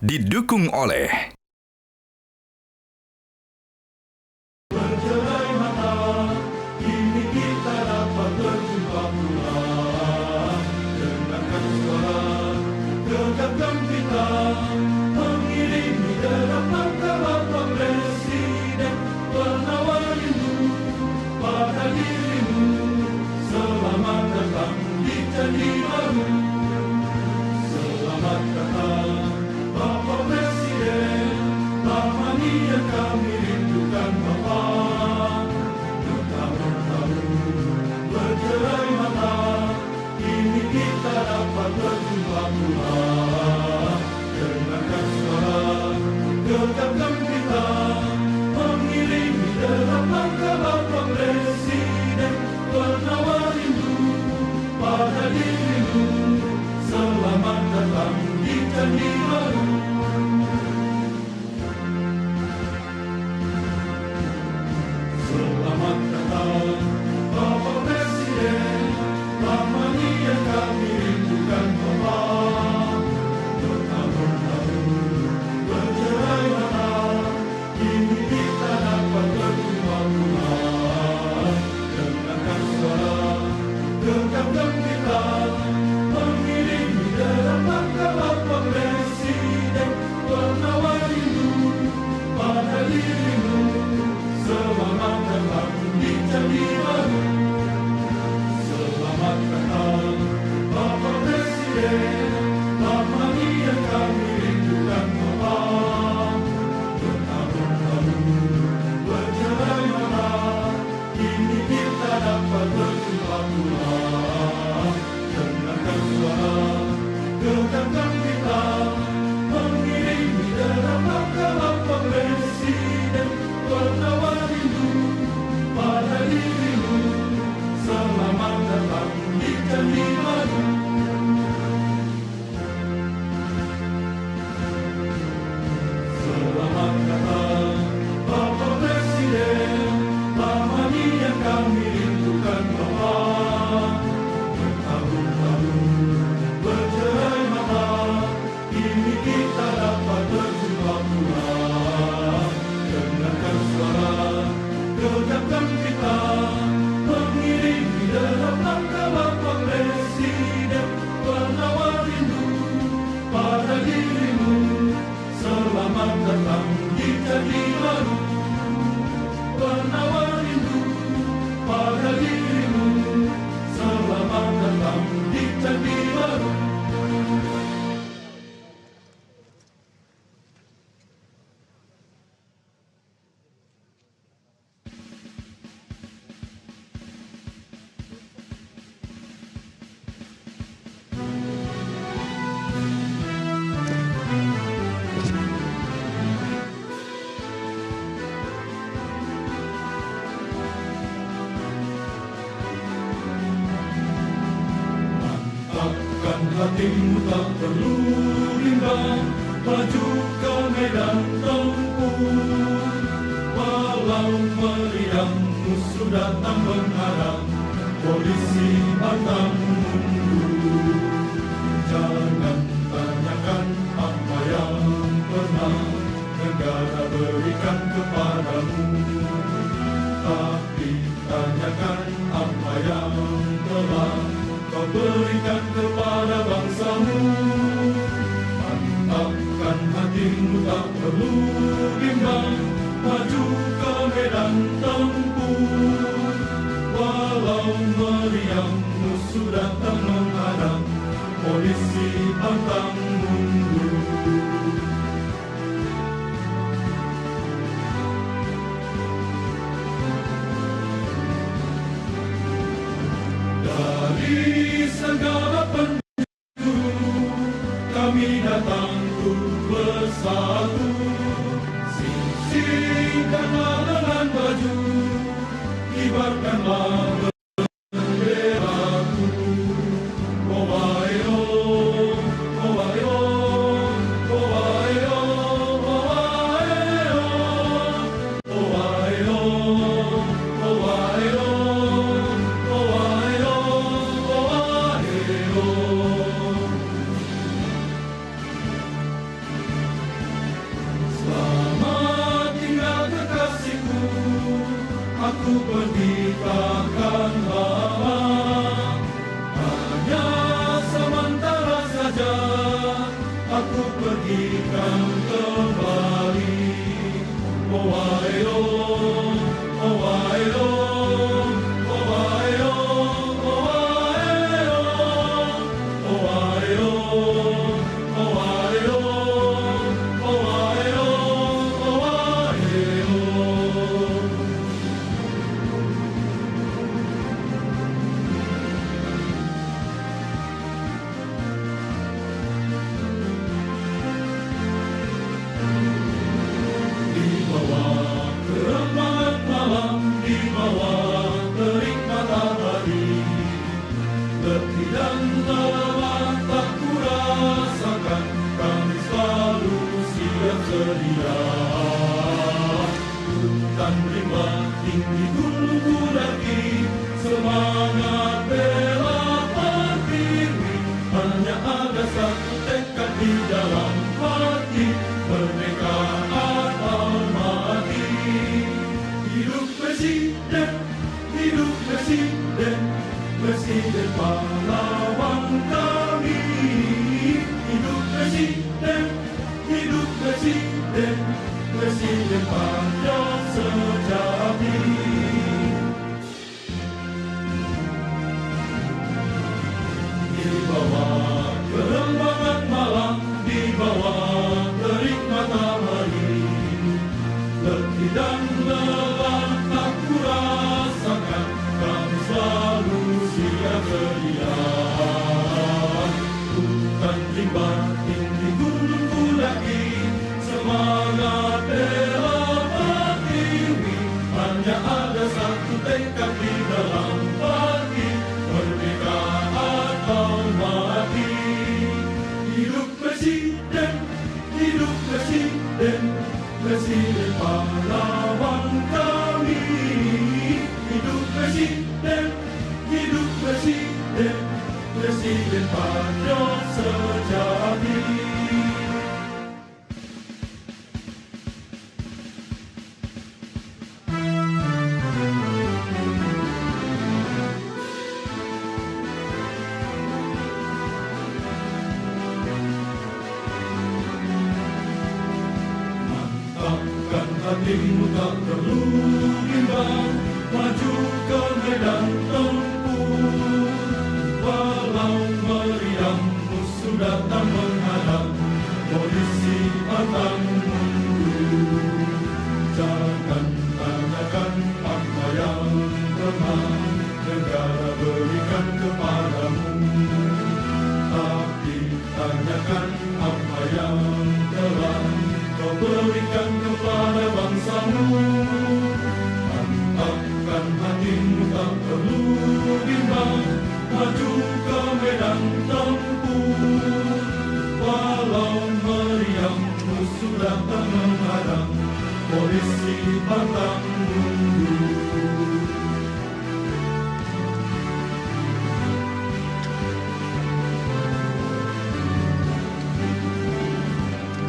didukung oleh Bercerai mata, kini kita dapat berjumpa pula. Dengarkan suara gegapkan kita, mengiringi derap langkah Bapak Presiden. Penawar rindu pada dirimu, selamat datang di Candi Baru. Selamat datang Bapak Presiden, lamani yang kami rindukan Bapak. Bertahun-tahun bercerai mata, kini kita dapat berjumpa pula. Dengarkan suara gegapkan kita, mengiringi derap langkah Bapak Presiden. Penawar rindu pada dirimu, selamat datang di Candi Baru. Selamat datang Bapak Presiden, lamani yang kami rindukan Bapak. Bertahun-tahun bercerai mata, kini kita dapat berjumpa pula. Dengarkan suara gegapkan kita, mengiringi derap langkah Bapak Presiden. Penawar rindu pada dirimu, selamat datang di Candi Baru. Selamat datang Bapak Presiden, lamani yang kami rindukan Bapak. Bertahun-tahun bercerai mata, kini kita dapat berjumpa pula. Dengarkan suara gegapkan kita, mengiringi derap langkah Bapak Presiden. Penawar rindu pada dirimu, selamat datang di Candi Baru. Selamat datang Bapak Presiden, lamani yang kami rindukan Bapak. Bertahun-tahun bercerai mata, kini kita dapat berjumpa pula. Dengarkan suara gegapkan kita, mengiringi derap langkah Bapak Presiden. Penawar rindu pada dirimu, selamat datang di Candi Baru. Penawar rindu pada dirimu, selamat datang di Candi Baru. Mantapkan hatimu, tak perlu bimbang, maju ke medan tempur. Walau meriang musuh datang menghadang, polisi pantang mundur. Jangan tanyakan apa yang pernah negara berikan kepadamu, tapi tanyakan apa yang telah kau berikan kepada bangsamu. Mantapkan hatimu, tak perlu bimbang, maju ke medan tempur. Walau meriang musuh datang menghadang, polisi pantang mundur. Dari segala penjuru kami datang untuk bersatu. Singkirkanlah lengan baju, kibarkanlah benderaku. Owaio, owaio, owaio, owaio, owaio, owaio, owaio, owaio. Presiden, Presiden pahlawan kami. Hidup Presiden, hidup Presiden, Presiden patriot sejati. Di bawah kerembangan malam, di bawah terik matahari, letih dan lelah tak kurasakan, kami selalu siap sedia. Hutan rimba tinggi gunung kudaki, semangat bela pertiwi, hanya ada satu tekad di dalam hati, merdeka atau mati. Hidup Presiden, hidup Presiden, Presiden pahlawan kami. Hidup Presiden, hidup Presiden, Presiden patriot sejati. Mantapkan hatimu, tak perlu bimbang, maju ke medan tempur. Walau meriang musuh datang menghadap, polisi pantang mundur. Jangan tanyakan apa yang pernah negara berikan kepadamu, tapi tanyakan apa yang telah kau berikan kepada bangsamu. Mantapkan hatimu, tak perlu bimbang, maju ke medan tempur. Walau meriang musuh datang menghadap, polisi pantang mundur.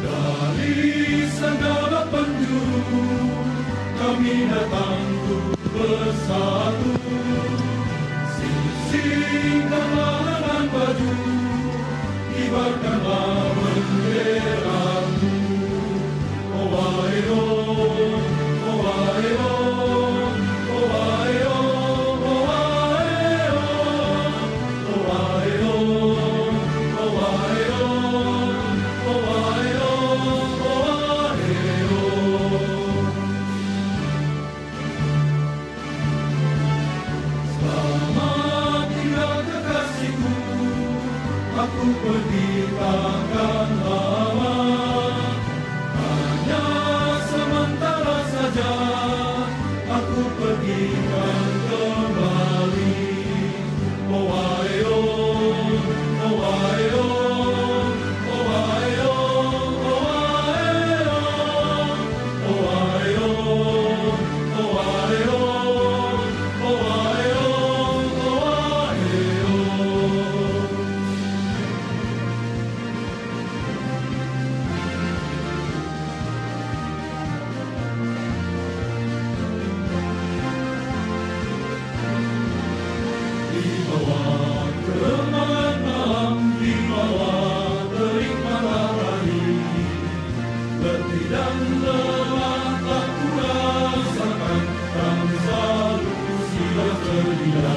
Dari segala penjuru kami datang bersatu, singkaplah lengan baju, kibarkanlah benderamu. Owaio, owaio, owaio, owaio, owaio, owaio, owaio, owaio. Selamat tinggal kekasihku, aku pergi takkan lama, hanya sementara saja, aku pergi kan kembali. Owaio, owaio, owaio, owaio, owaio, owaio, owaio, owaio. Di bawah kerembangan malam, di bawah terik matahari, letih dan lelah tak kurasakan, kami selalu siap sedia.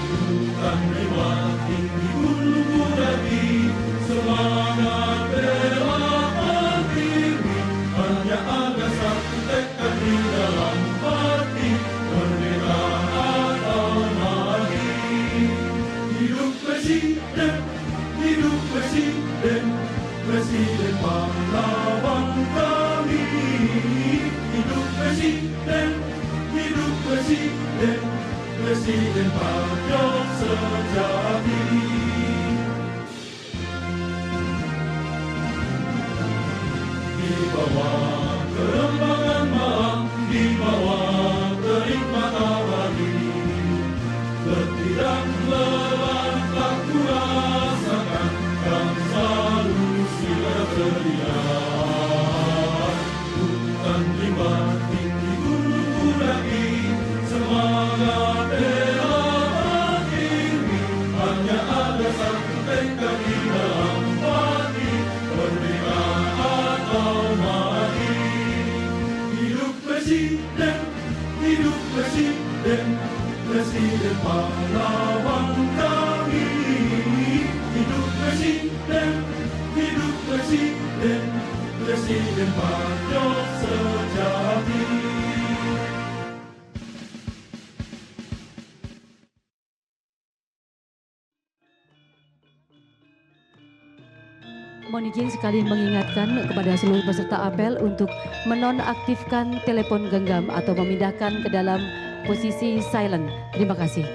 Hutan rimba tinggi gunung kudaki, semangat bela pertiwi, hanya ada satu tekad di dalam hati, merdeka atau mati. Hidup Presiden, hidup Presiden, Presiden pahlawan kami. Hidup Presiden, hidup Presiden, Presiden patriot sejati. Di bawah kerembangan malam, di bawah terik matahari, letih dan lelah tak kurasakan, kami selalu siap sedia. Hutan rimba tinggi gunung kudaki, semangat Presiden pahlawan kami. Hidup Presiden, hidup Presiden, Presiden patriot sejati. Mohon izin sekali mengingatkan kepada seluruh peserta apel untuk menonaktifkan telepon genggam atau memindahkan ke dalam posisi silent. Terima kasih.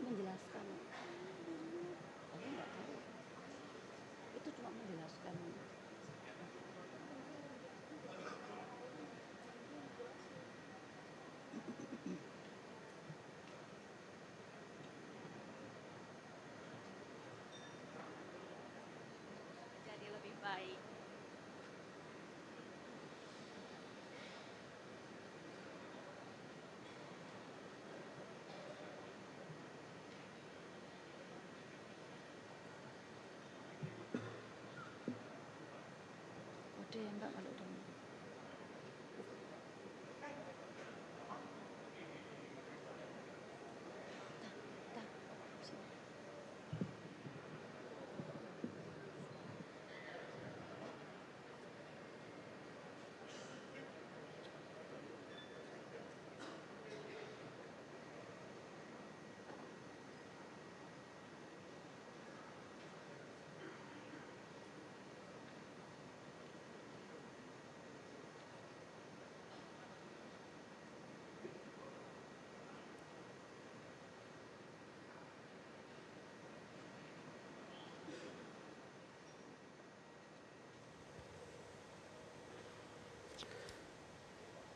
Menjelaskan, aku nggak tahu. Itu cuma menjelaskan. Jadi lebih baik. Udah ya Mbak, kalau udah.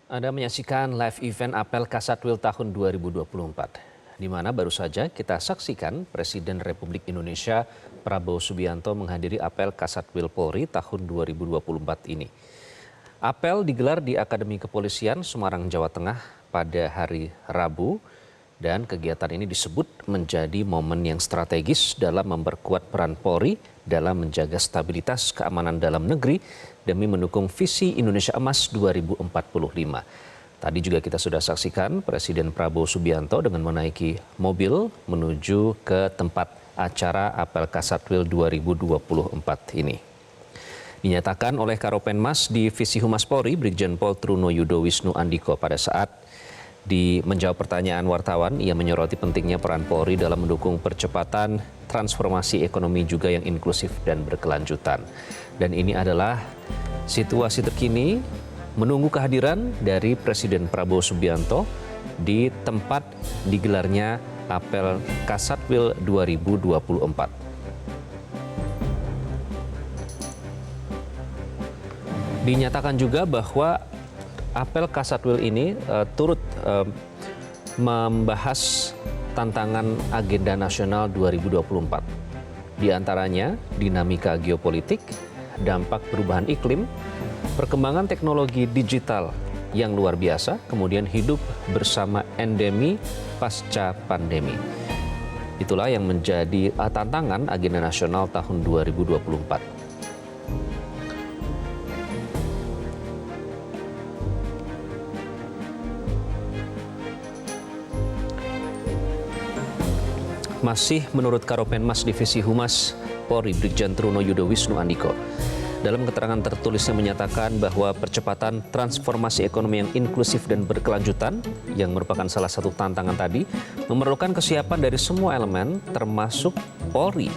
Anda menyaksikan live event apel Kasatwil tahun 2024, di mana baru saja kita saksikan Presiden Republik Indonesia Prabowo Subianto menghadiri apel Kasatwil Polri tahun 2024 ini. Apel digelar di Akademi Kepolisian Semarang, Jawa Tengah pada hari Rabu, dan kegiatan ini disebut menjadi momen yang strategis dalam memperkuat peran Polri dalam menjaga stabilitas keamanan dalam negeri demi mendukung visi Indonesia Emas 2045. Tadi juga kita sudah saksikan Presiden Prabowo Subianto dengan menaiki mobil menuju ke tempat acara apel Kasatwil 2024 ini. Dinyatakan oleh Karopenmas Divisi Humas Polri, Brigjen Pol Truno Yudo Wisnu Andiko pada saat menjawab pertanyaan wartawan, ia menyoroti pentingnya peran Polri dalam mendukung percepatan transformasi ekonomi juga yang inklusif dan berkelanjutan. Dan ini adalah situasi terkini menunggu kehadiran dari Presiden Prabowo Subianto di tempat digelarnya apel Kasatwil 2024. Dinyatakan juga bahwa apel Kasatwil ini turut membahas tantangan agenda nasional 2024. Di antaranya dinamika geopolitik, dampak perubahan iklim, perkembangan teknologi digital yang luar biasa, kemudian hidup bersama endemi pasca pandemi. Itulah yang menjadi tantangan agenda nasional tahun 2024. masih menurut Karopenmas Divisi Humas Polri Brigjen Truno Yudo Wisnu Andiko. Dalam keterangan tertulisnya menyatakan bahwa percepatan transformasi ekonomi yang inklusif dan berkelanjutan yang merupakan salah satu tantangan tadi memerlukan kesiapan dari semua elemen termasuk Polri.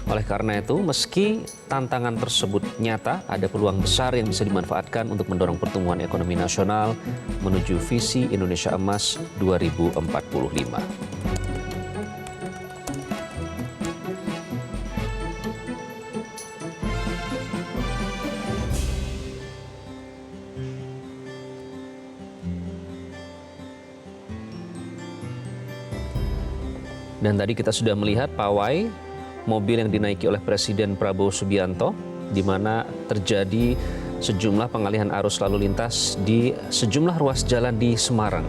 Oleh karena itu, meski tantangan tersebut nyata, ada peluang besar yang bisa dimanfaatkan untuk mendorong pertumbuhan ekonomi nasional menuju visi Indonesia Emas 2045. Dan tadi kita sudah melihat pawai mobil yang dinaiki oleh Presiden Prabowo Subianto, di mana terjadi sejumlah pengalihan arus lalu lintas di sejumlah ruas jalan di Semarang.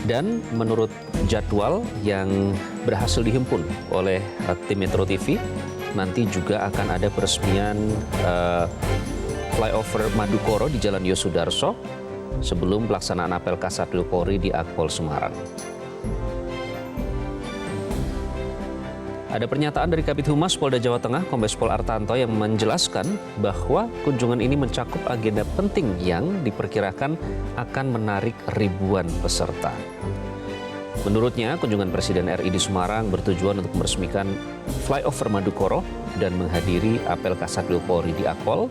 Dan menurut jadwal yang berhasil dihimpun oleh tim Metro TV, nanti juga akan ada peresmian flyover Madukoro di Jalan Yosudarso sebelum pelaksanaan apel Kasatwil Polri di Akpol Semarang. Ada pernyataan dari Kabid Humas Polda Jawa Tengah, Kombes Pol Artanto, yang menjelaskan bahwa kunjungan ini mencakup agenda penting yang diperkirakan akan menarik ribuan peserta. Menurutnya, kunjungan Presiden RI di Semarang bertujuan untuk meresmikan flyover Madukoro dan menghadiri apel Kasatwil Polri di Akpol,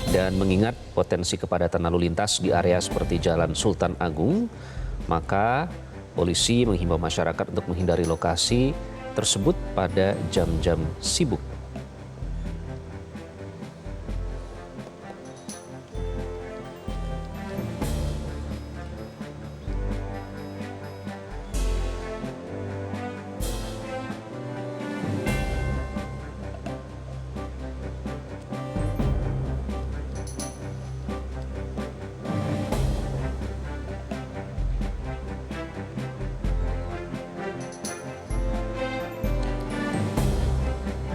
dan mengingat potensi kepadatan lalu lintas di area seperti Jalan Sultan Agung, maka polisi menghimbau masyarakat untuk menghindari lokasi tersebut pada jam-jam sibuk.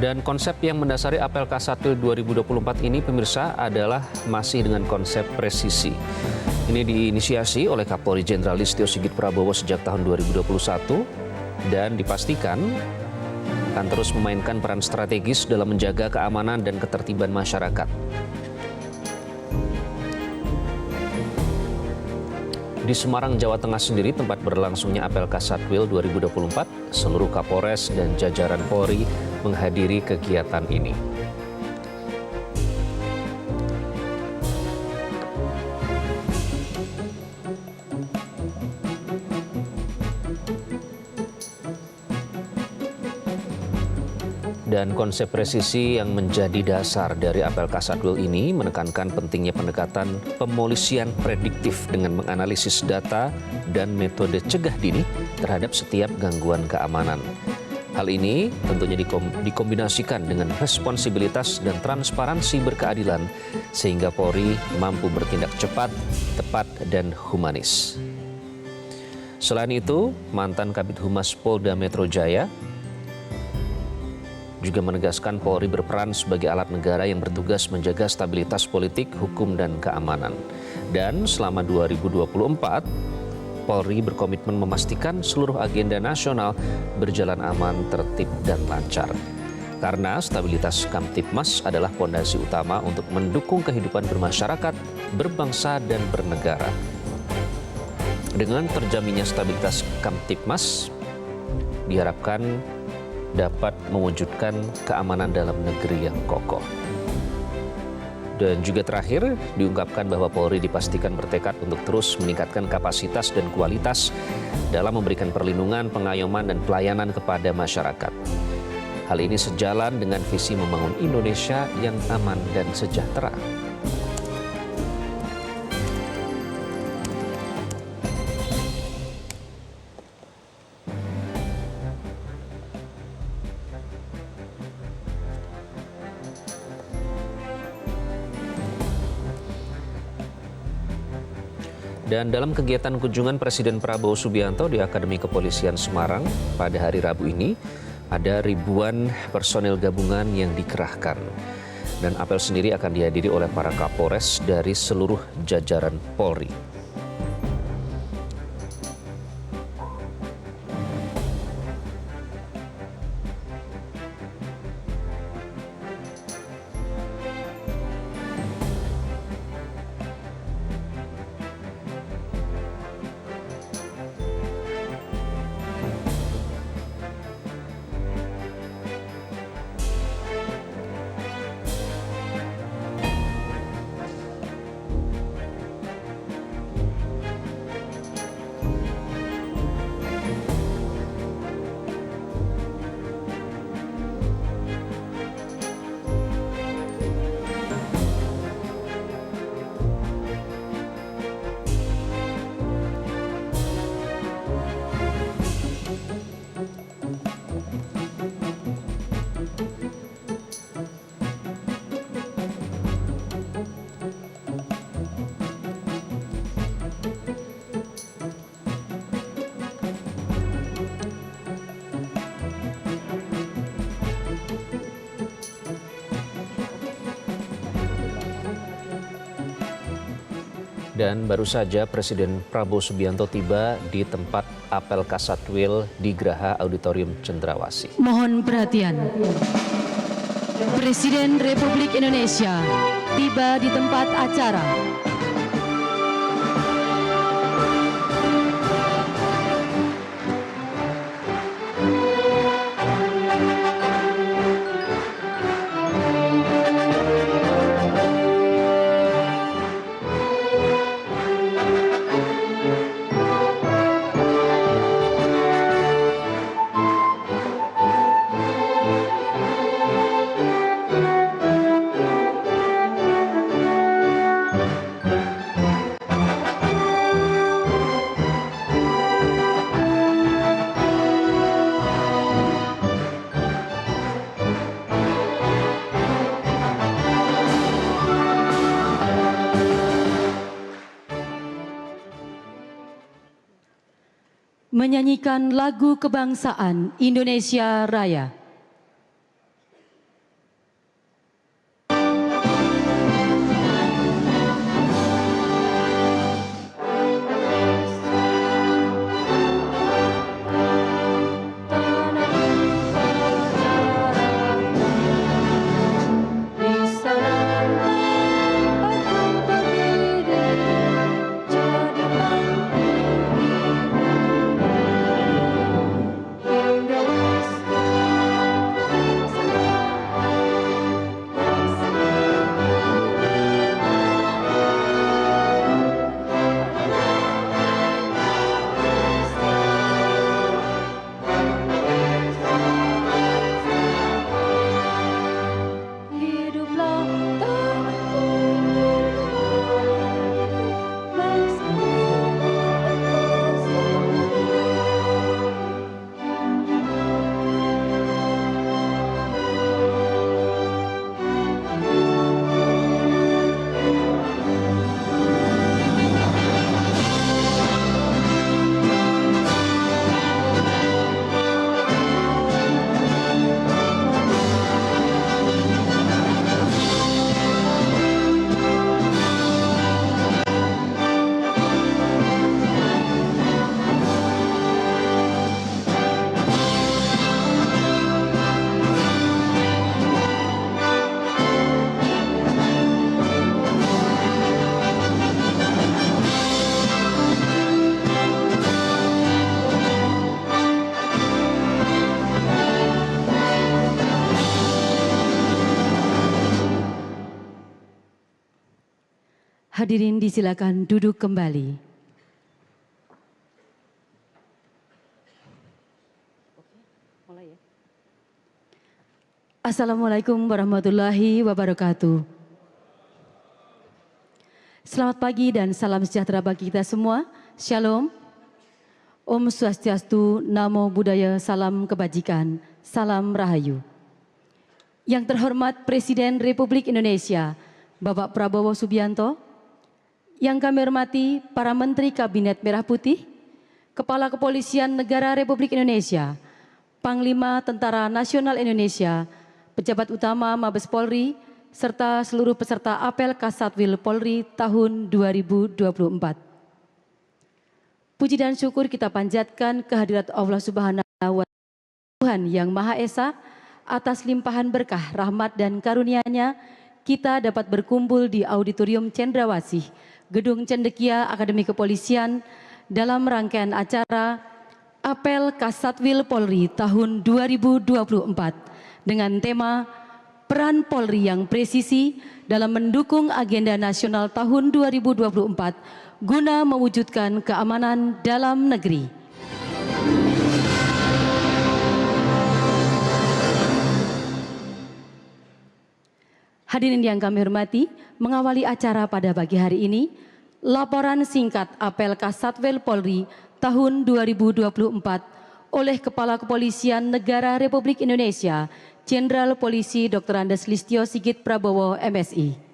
Dan konsep yang mendasari apel Kasatwil 2024 ini, pemirsa, adalah masih dengan konsep presisi. Ini diinisiasi oleh Kapolri Jenderal Listio Sigit Prabowo sejak tahun 2021 dan dipastikan akan terus memainkan peran strategis dalam menjaga keamanan dan ketertiban masyarakat. Di Semarang, Jawa Tengah sendiri, tempat berlangsungnya apel Kasatwil 2024, seluruh Kapolres dan jajaran Polri menghadiri kegiatan ini. Dan konsep presisi yang menjadi dasar dari apel Kasatwil ini menekankan pentingnya pendekatan pemolisian prediktif dengan menganalisis data dan metode cegah dini terhadap setiap gangguan keamanan. Hal ini tentunya dikombinasikan dengan responsibilitas dan transparansi berkeadilan sehingga Polri mampu bertindak cepat, tepat, dan humanis. Selain itu, mantan Kabid Humas Polda Metro Jaya juga menegaskan Polri berperan sebagai alat negara yang bertugas menjaga stabilitas politik, hukum, dan keamanan. Dan selama 2024, Polri berkomitmen memastikan seluruh agenda nasional berjalan aman, tertib, dan lancar. Karena stabilitas Kamtipmas adalah fondasi utama untuk mendukung kehidupan bermasyarakat, berbangsa, dan bernegara. Dengan terjaminnya stabilitas Kamtipmas, diharapkan dapat mewujudkan keamanan dalam negeri yang kokoh. Dan juga terakhir, diungkapkan bahwa Polri dipastikan bertekad untuk terus meningkatkan kapasitas dan kualitas dalam memberikan perlindungan, pengayoman, dan pelayanan kepada masyarakat. Hal ini sejalan dengan visi membangun Indonesia yang aman dan sejahtera. Dan dalam kegiatan kunjungan Presiden Prabowo Subianto di Akademi Kepolisian Semarang pada hari Rabu ini, ada ribuan personel gabungan yang dikerahkan. Dan apel sendiri akan dihadiri oleh para Kapolres dari seluruh jajaran Polri. Dan baru saja Presiden Prabowo Subianto tiba di tempat apel Kasatwil di Graha Auditorium Cendrawasih. Mohon perhatian. Presiden Republik Indonesia tiba di tempat acara. Menyanyikan lagu kebangsaan Indonesia Raya. Hadirin disilakan duduk kembali. Assalamualaikum warahmatullahi wabarakatuh. Selamat pagi dan salam sejahtera bagi kita semua. Shalom. Om Swastiastu, Namo Buddhaya, salam kebajikan, salam rahayu. Yang terhormat Presiden Republik Indonesia, Bapak Prabowo Subianto, yang kami hormati para Menteri Kabinet Merah Putih, Kepala Kepolisian Negara Republik Indonesia, Panglima Tentara Nasional Indonesia, pejabat utama Mabes Polri, serta seluruh peserta apel Kasatwil Polri tahun 2024. Puji dan syukur kita panjatkan kehadirat Allah Subhanahu wa Ta'ala, Tuhan yang Maha Esa, atas limpahan berkah, rahmat dan karunia-Nya, kita dapat berkumpul di Auditorium Cendrawasih, Gedung Cendekia Akademi Kepolisian dalam rangkaian acara Apel Kasatwil Polri tahun 2024 dengan tema Peran Polri yang Presisi dalam mendukung agenda nasional tahun 2024 guna mewujudkan keamanan dalam negeri. Hadirin yang kami hormati, mengawali acara pada pagi hari ini, laporan singkat apel Kasatwil Polri tahun 2024 oleh Kepala Kepolisian Negara Republik Indonesia, Jenderal Polisi Dr. Andes Listio Sigit Prabowo, MSI.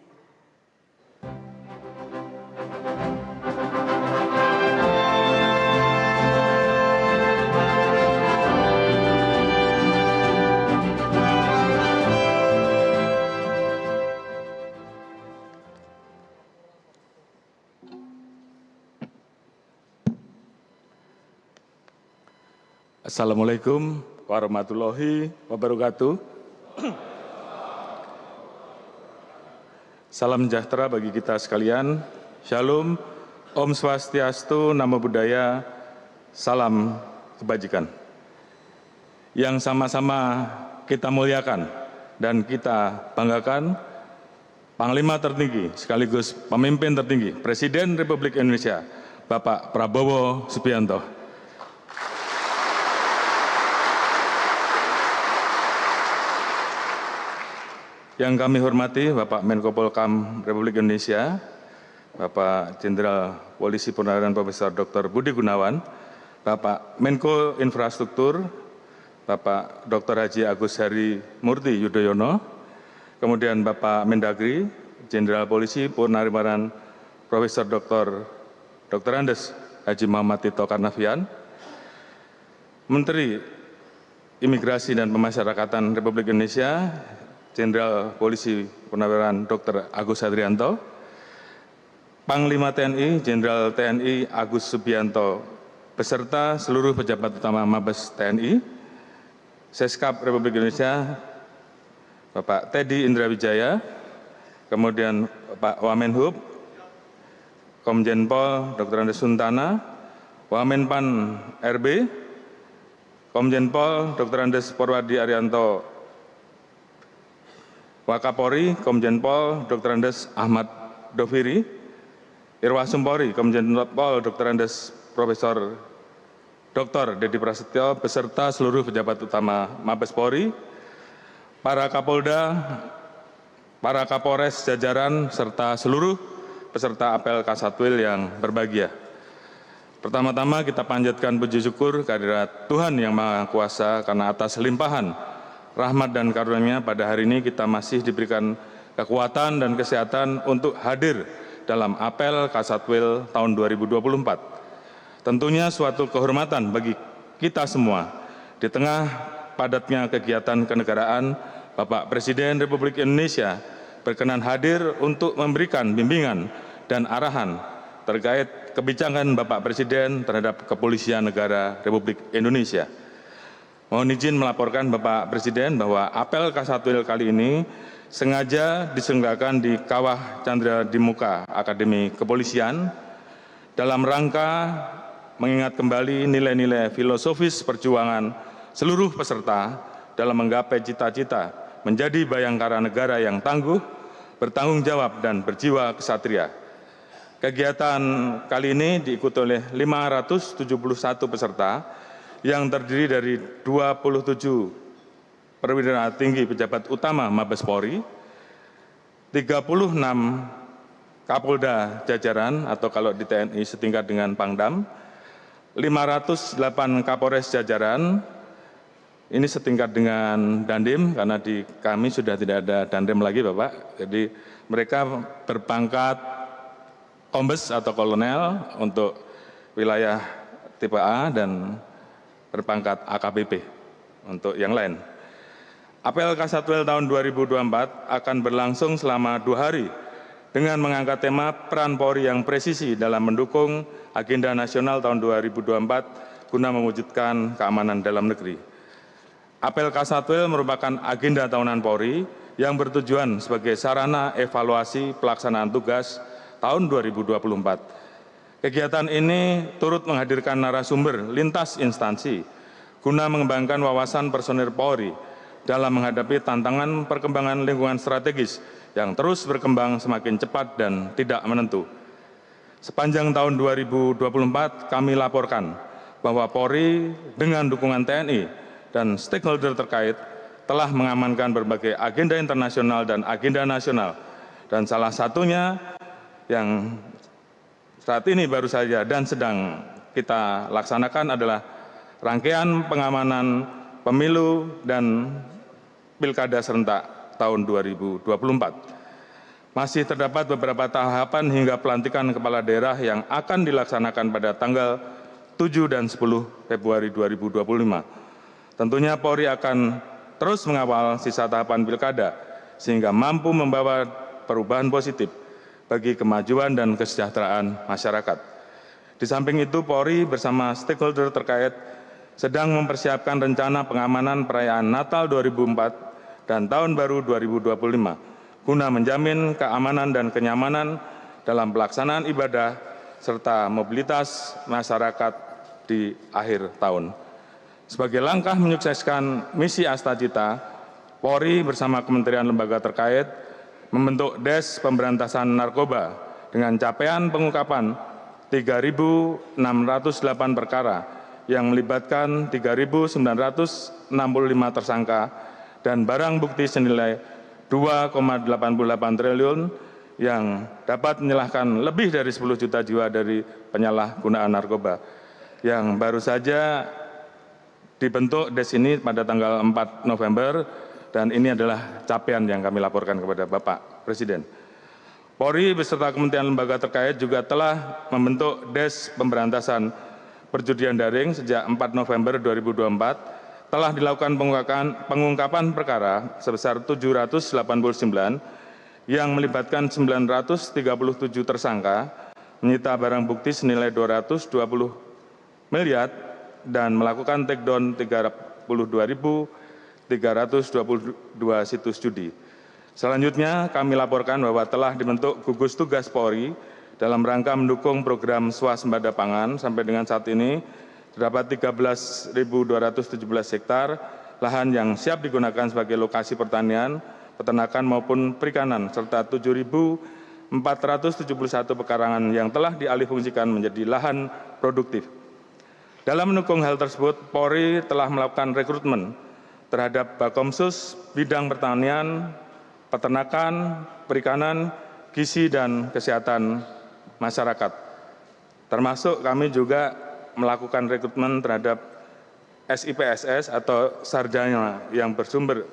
Assalamualaikum warahmatullahi wabarakatuh. Salam sejahtera bagi kita sekalian. Shalom, Om Swastiastu, Namo Buddhaya, salam kebajikan. Yang sama-sama kita muliakan dan kita banggakan, Panglima tertinggi sekaligus pemimpin tertinggi Presiden Republik Indonesia, Bapak Prabowo Subianto. Yang kami hormati Bapak Menko Polhukam Republik Indonesia, Bapak Jenderal Polisi Purnawirawan Profesor Dr. Budi Gunawan, Bapak Menko Infrastruktur, Bapak Dr. Haji Agus Harimurti Yudhoyono, kemudian Bapak Mendagri, Jenderal Polisi Purnawirawan Profesor Dr. Andes Haji Muhammad Tito Karnavian, Menteri Imigrasi dan Pemasyarakatan Republik Indonesia, Jenderal Polisi Purnawirawan Dr. Agus Hadrianto, Panglima TNI, Jenderal TNI Agus Subianto, beserta seluruh pejabat utama Mabes TNI, Seskap Republik Indonesia, Bapak Teddy Indrawijaya, kemudian Pak Wamenhub, Komjen Pol Dr. Andes Suntana, Wamenpan RB, Komjen Pol Dr. Andes Porwadi Arianto, Wakapolri, Komjen Pol Dr. Andes Ahmad Doviri, Irwasumpori, Komjen Pol Dr. Andes Profesor Dr. Dedi Prasetyo, beserta seluruh pejabat utama Mabes Polri, para Kapolda, para Kapolres jajaran, serta seluruh peserta apel Kasatwil yang berbahagia. Pertama-tama kita panjatkan puji syukur kehadirat Tuhan Yang Maha Kuasa karena atas limpahan rahmat dan karunia-Nya pada hari ini kita masih diberikan kekuatan dan kesehatan untuk hadir dalam apel Kasatwil tahun 2024. Tentunya suatu kehormatan bagi kita semua di tengah padatnya kegiatan kenegaraan. Bapak Presiden Republik Indonesia berkenan hadir untuk memberikan bimbingan dan arahan terkait kebijakan Bapak Presiden terhadap Kepolisian Negara Republik Indonesia. Mohon izin melaporkan Bapak Presiden bahwa apel Kasatwil kali ini sengaja diselenggarakan di Kawah Chandra di Muka Akademi Kepolisian dalam rangka mengingat kembali nilai-nilai filosofis perjuangan seluruh peserta dalam menggapai cita-cita menjadi bayangkara negara yang tangguh, bertanggung jawab, dan berjiwa kesatria. Kegiatan kali ini diikuti oleh 571 peserta yang terdiri dari 27 perwira tinggi pejabat utama Mabes Polri, 36 Kapolda jajaran atau kalau di TNI setingkat dengan Pangdam, 508 Kapolres jajaran, ini setingkat dengan Dandim karena di kami sudah tidak ada Dandim lagi Bapak. Jadi mereka berpangkat Kombes atau Kolonel untuk wilayah tipe A dan berpangkat AKBP untuk yang lain. Apel Kasatwil tahun 2024 akan berlangsung selama 2 hari dengan mengangkat tema peran Polri yang presisi dalam mendukung agenda nasional tahun 2024 guna mewujudkan keamanan dalam negeri. Apel Kasatwil merupakan agenda tahunan Polri yang bertujuan sebagai sarana evaluasi pelaksanaan tugas tahun 2024. Kegiatan ini turut menghadirkan narasumber lintas instansi guna mengembangkan wawasan personil Polri dalam menghadapi tantangan perkembangan lingkungan strategis yang terus berkembang semakin cepat dan tidak menentu. Sepanjang tahun 2024 kami laporkan bahwa Polri dengan dukungan TNI dan stakeholder terkait telah mengamankan berbagai agenda internasional dan agenda nasional. Dan salah satunya yang saat ini baru saja dan sedang kita laksanakan adalah rangkaian pengamanan pemilu dan pilkada serentak tahun 2024. Masih terdapat beberapa tahapan hingga pelantikan kepala daerah yang akan dilaksanakan pada tanggal 7 dan 10 Februari 2025. Tentunya Polri akan terus mengawal sisa tahapan pilkada sehingga mampu membawa perubahan positif bagi kemajuan dan kesejahteraan masyarakat. Di samping itu Polri bersama stakeholder terkait sedang mempersiapkan rencana pengamanan perayaan Natal 2004 dan Tahun Baru 2025 guna menjamin keamanan dan kenyamanan dalam pelaksanaan ibadah serta mobilitas masyarakat di akhir tahun. Sebagai langkah menyukseskan misi Astacita, Polri bersama Kementerian Lembaga terkait membentuk Des Pemberantasan Narkoba dengan capaian pengungkapan 3.608 perkara yang melibatkan 3.965 tersangka dan barang bukti senilai 2,88 triliun yang dapat menyalahkan lebih dari 10 juta jiwa dari penyalahgunaan narkoba, yang baru saja dibentuk Des ini pada tanggal 4 November, dan ini adalah capaian yang kami laporkan kepada Bapak Presiden. Polri beserta Kementerian Lembaga terkait juga telah membentuk Des Pemberantasan Perjudian Daring sejak 4 November 2024, telah dilakukan pengungkapan perkara sebesar 789 yang melibatkan 937 tersangka, menyita barang bukti senilai 220 miliar dan melakukan takedown 32.322 situs judi. Selanjutnya kami laporkan bahwa telah dibentuk gugus tugas Polri dalam rangka mendukung program swasembada pangan. Sampai dengan saat ini terdapat 13.217 hektar lahan yang siap digunakan sebagai lokasi pertanian, peternakan maupun perikanan, serta 7.471 pekarangan yang telah dialihfungsikan menjadi lahan produktif. Dalam mendukung hal tersebut, Polri telah melakukan rekrutmen terhadap Bakomsus bidang pertanian, peternakan, perikanan, gizi, dan kesehatan masyarakat. Termasuk kami juga melakukan rekrutmen terhadap SIPSS atau sarjana yang bersumber,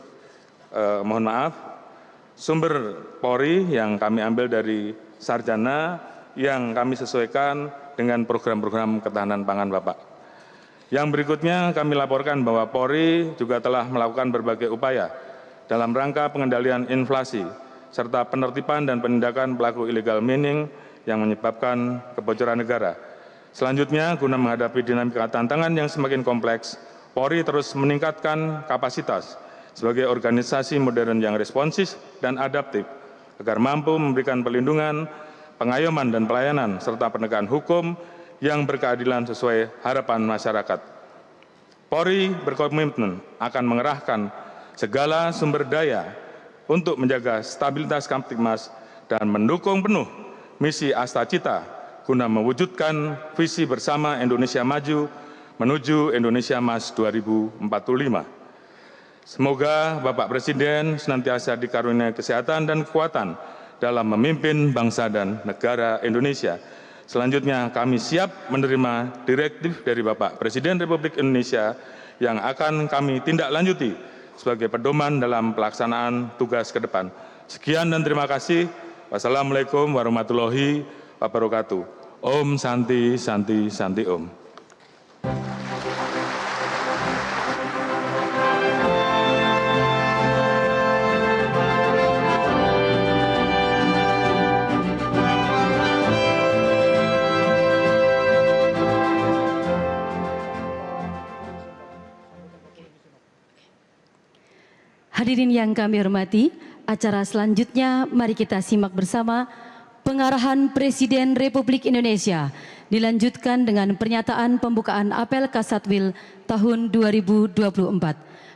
sumber Polri yang kami ambil dari sarjana yang kami sesuaikan dengan program-program ketahanan pangan Bapak. Yang berikutnya kami laporkan bahwa Polri juga telah melakukan berbagai upaya dalam rangka pengendalian inflasi serta penertiban dan penindakan pelaku illegal mining yang menyebabkan kebocoran negara. Selanjutnya, guna menghadapi dinamika tantangan yang semakin kompleks, Polri terus meningkatkan kapasitas sebagai organisasi modern yang responsif dan adaptif agar mampu memberikan perlindungan, pengayoman dan pelayanan serta penegakan hukum yang berkeadilan sesuai harapan masyarakat. Polri berkomitmen akan mengerahkan segala sumber daya untuk menjaga stabilitas Kamtibmas dan mendukung penuh misi Astacita guna mewujudkan visi bersama Indonesia Maju menuju Indonesia Emas 2045. Semoga Bapak Presiden senantiasa dikaruniai kesehatan dan kekuatan dalam memimpin bangsa dan negara Indonesia. Selanjutnya kami siap menerima direktif dari Bapak Presiden Republik Indonesia yang akan kami tindak lanjuti sebagai pedoman dalam pelaksanaan tugas ke depan. Sekian dan terima kasih. Wassalamualaikum warahmatullahi wabarakatuh. Om Santi Santi Santi Om. Hadirin yang kami hormati, acara selanjutnya mari kita simak bersama pengarahan Presiden Republik Indonesia dilanjutkan dengan pernyataan pembukaan apel Kasatwil tahun 2024.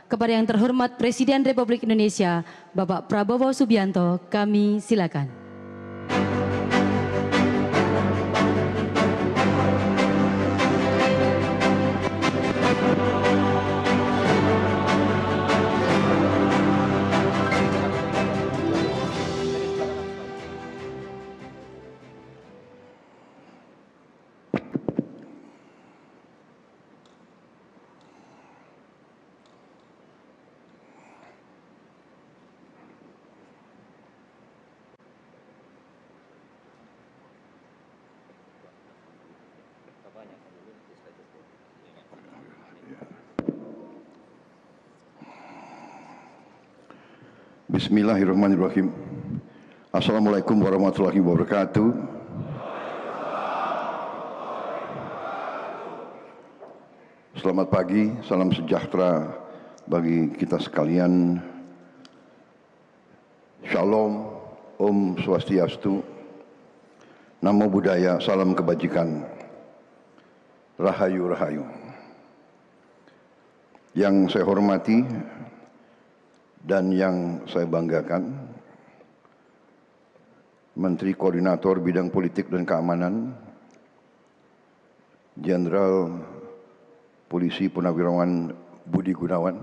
Kepada yang terhormat Presiden Republik Indonesia, Bapak Prabowo Subianto, kami silakan. Bismillahirrahmanirrahim. Assalamualaikum warahmatullahi wabarakatuh. Selamat pagi, salam sejahtera bagi kita sekalian. Shalom, Om Swastiastu, Namo Buddhaya, salam kebajikan, Rahayu Rahayu. Yang saya hormati dan yang saya banggakan, Menteri Koordinator Bidang Politik dan Keamanan, Jenderal Polisi Purnawirawan Budi Gunawan.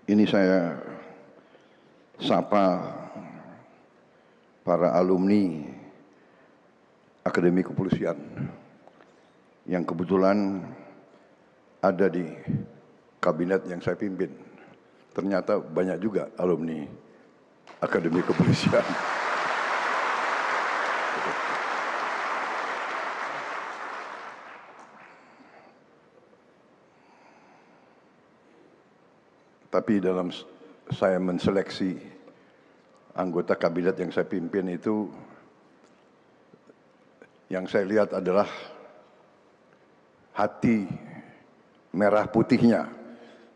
Ini saya sapa para alumni Akademi Kepolisian yang kebetulan ada di kabinet yang saya pimpin. Ternyata banyak juga alumni Akademi Kepolisian. Tapi dalam saya menseleksi anggota kabinet yang saya pimpin itu, yang saya lihat adalah hati merah putihnya,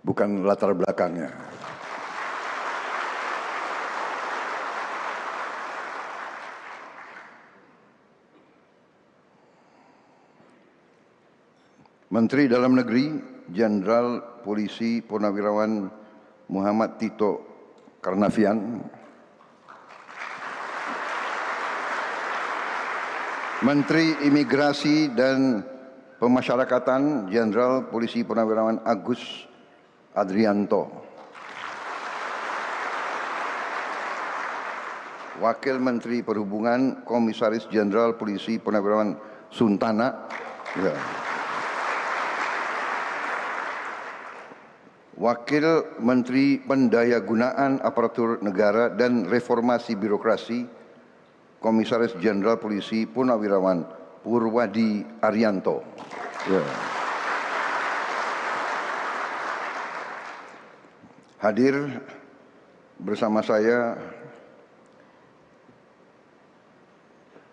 bukan latar belakangnya. Menteri Dalam Negeri Jenderal Polisi Purnawirawan Muhammad Tito Karnavian, Menteri Imigrasi dan Pemasyarakatan Jenderal Polisi Purnawirawan Agus Adrianto, Wakil Menteri Perhubungan Komisaris Jenderal Polisi Purnawirawan Suntana, ya. Wakil Menteri Pendayagunaan Aparatur Negara dan Reformasi Birokrasi, Komisaris Jenderal Polisi Purnawirawan Purwadi Arianto. Ya. Hadir bersama saya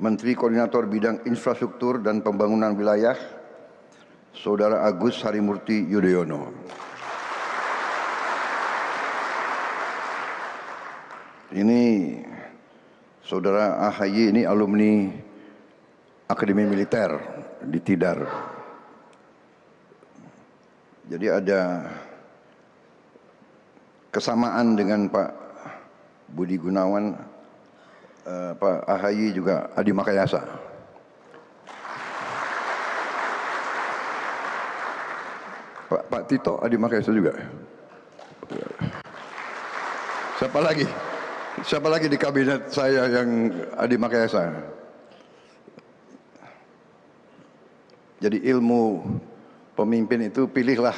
Menteri Koordinator Bidang Infrastruktur dan Pembangunan Wilayah, Saudara Agus Harimurti Yudhoyono. Ini Saudara AHY, ini alumni Akademi Militer di Tidar. Jadi ada kesamaan dengan Pak Budi Gunawan, Pak AHY juga Adi Makayasa. Pak Tito Adi Makayasa juga. Siapa lagi? Siapa lagi di kabinet saya yang Adi Makayasa? Jadi ilmu pemimpin itu, pilihlah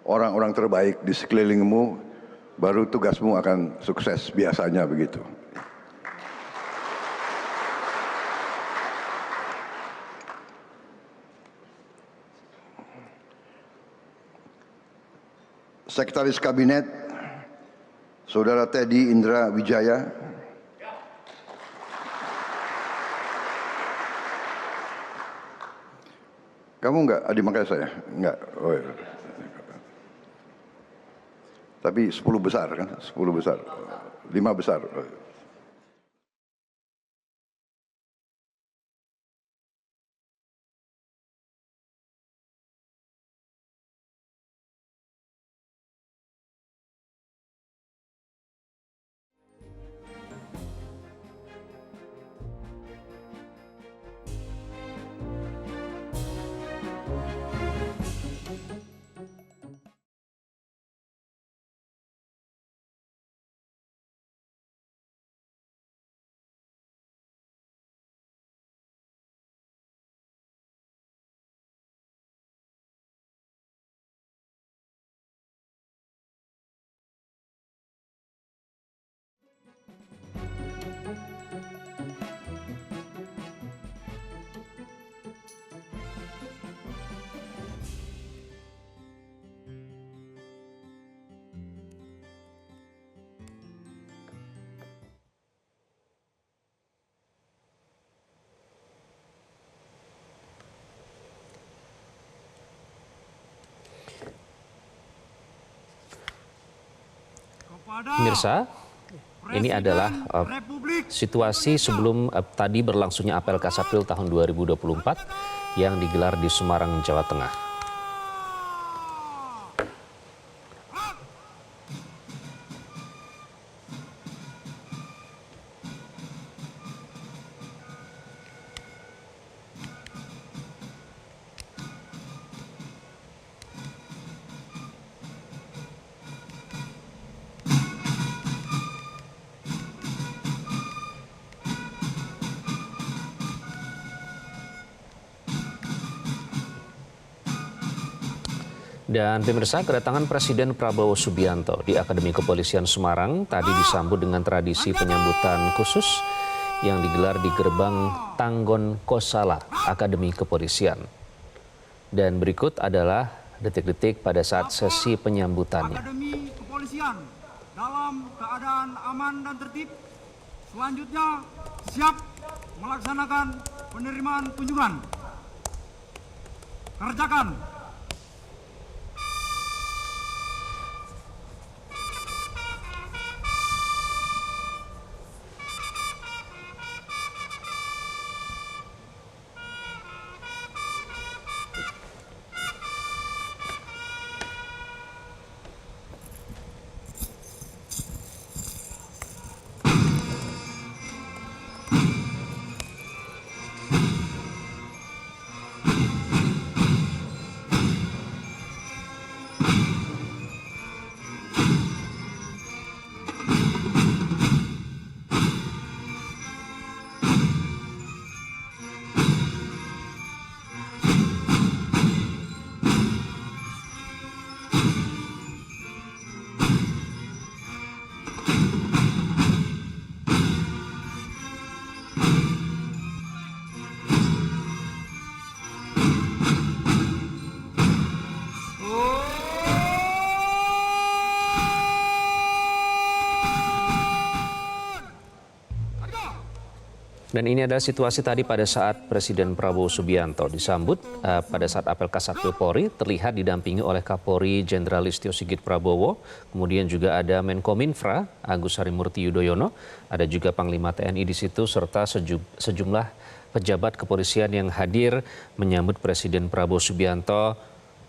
orang-orang terbaik di sekelilingmu, baru tugasmu akan sukses, biasanya begitu. Sekretaris Kabinet Saudara Teddy Indra Wijaya, kamu enggak Adi Makayasa ya? Enggak. Oh, iya. Tapi 10 besar kan? 10 besar. 5 besar. Pemirsa, ini adalah situasi sebelum tadi berlangsungnya apel Kasatwil tahun 2024 yang digelar di Semarang, Jawa Tengah. Dan pemirsa, kedatangan Presiden Prabowo Subianto di Akademi Kepolisian Semarang tadi disambut dengan tradisi penyambutan khusus yang digelar di gerbang Tanggon Kosala Akademi Kepolisian. Dan berikut adalah detik-detik pada saat sesi penyambutannya. Akademi Kepolisian dalam keadaan aman dan tertib, selanjutnya siap melaksanakan penerimaan kunjungan. Kerjakan. Dan ini adalah situasi tadi pada saat Presiden Prabowo Subianto disambut pada saat apel Kasatwil Polri, terlihat didampingi oleh Kapolri Jenderal Listio Sigit Prabowo, kemudian juga ada Menkominfra Agus Harimurti Yudhoyono, ada juga Panglima TNI di situ serta sejumlah pejabat kepolisian yang hadir menyambut Presiden Prabowo Subianto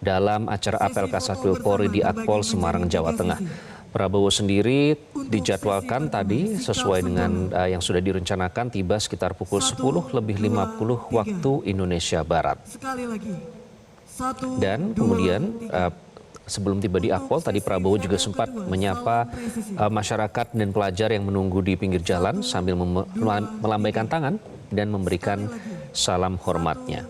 dalam acara apel Kasatwil Polri di Akpol Semarang, Jawa Tengah. Prabowo sendiri dijadwalkan tadi sesuai dengan yang sudah direncanakan tiba sekitar pukul 10:50 waktu Indonesia Barat. Dan kemudian sebelum tiba di Akpol tadi Prabowo juga sempat menyapa masyarakat dan pelajar yang menunggu di pinggir jalan sambil melambaikan tangan dan memberikan salam hormatnya.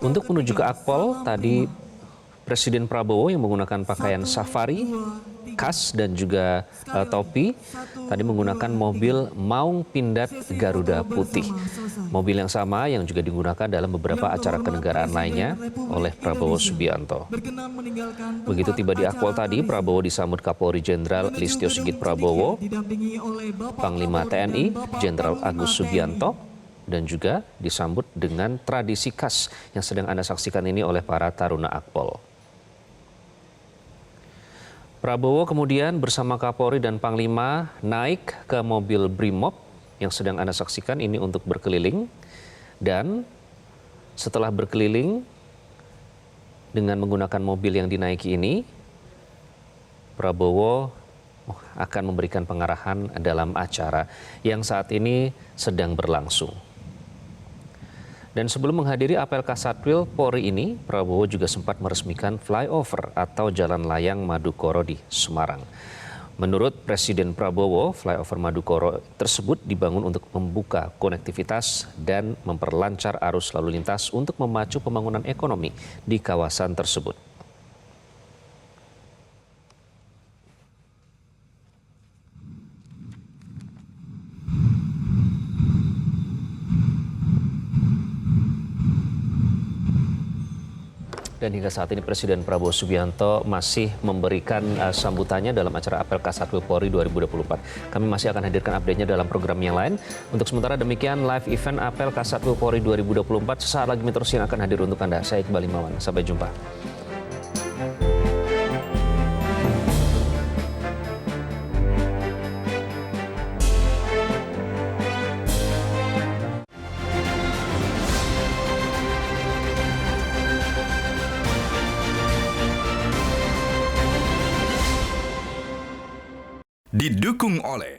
Untuk menuju ke Akpol tadi Presiden Prabowo yang menggunakan pakaian safari, khas dan juga topi, tadi menggunakan mobil Maung Pindad Garuda Putih. Mobil yang sama yang juga digunakan dalam beberapa acara kenegaraan lainnya oleh Prabowo Subianto. Begitu tiba di Akpol tadi, Prabowo disambut Kapolri Jenderal Listio Sigit Prabowo, Panglima TNI Jenderal Agus Subianto, dan juga disambut dengan tradisi khas yang sedang Anda saksikan ini oleh para taruna Akpol. Prabowo kemudian bersama Kapolri dan Panglima naik ke mobil Brimob yang sedang Anda saksikan ini untuk berkeliling. Dan setelah berkeliling dengan menggunakan mobil yang dinaiki ini, Prabowo akan memberikan pengarahan dalam acara yang saat ini sedang berlangsung. Dan sebelum menghadiri apel Kasatwil Polri ini, Prabowo juga sempat meresmikan flyover atau jalan layang Madukoro di Semarang. Menurut Presiden Prabowo, flyover Madukoro tersebut dibangun untuk membuka konektivitas dan memperlancar arus lalu lintas untuk memacu pembangunan ekonomi di kawasan tersebut. Dan hingga saat ini Presiden Prabowo Subianto masih memberikan sambutannya dalam acara apel Kasatwil Polri 2024. Kami masih akan hadirkan update-nya dalam program yang lain. Untuk sementara demikian live event apel Kasatwil Polri 2024. Sesaat lagi Metro Siang akan hadir untuk Anda. Saya Iqbal Imawan. Sampai jumpa. didukung oleh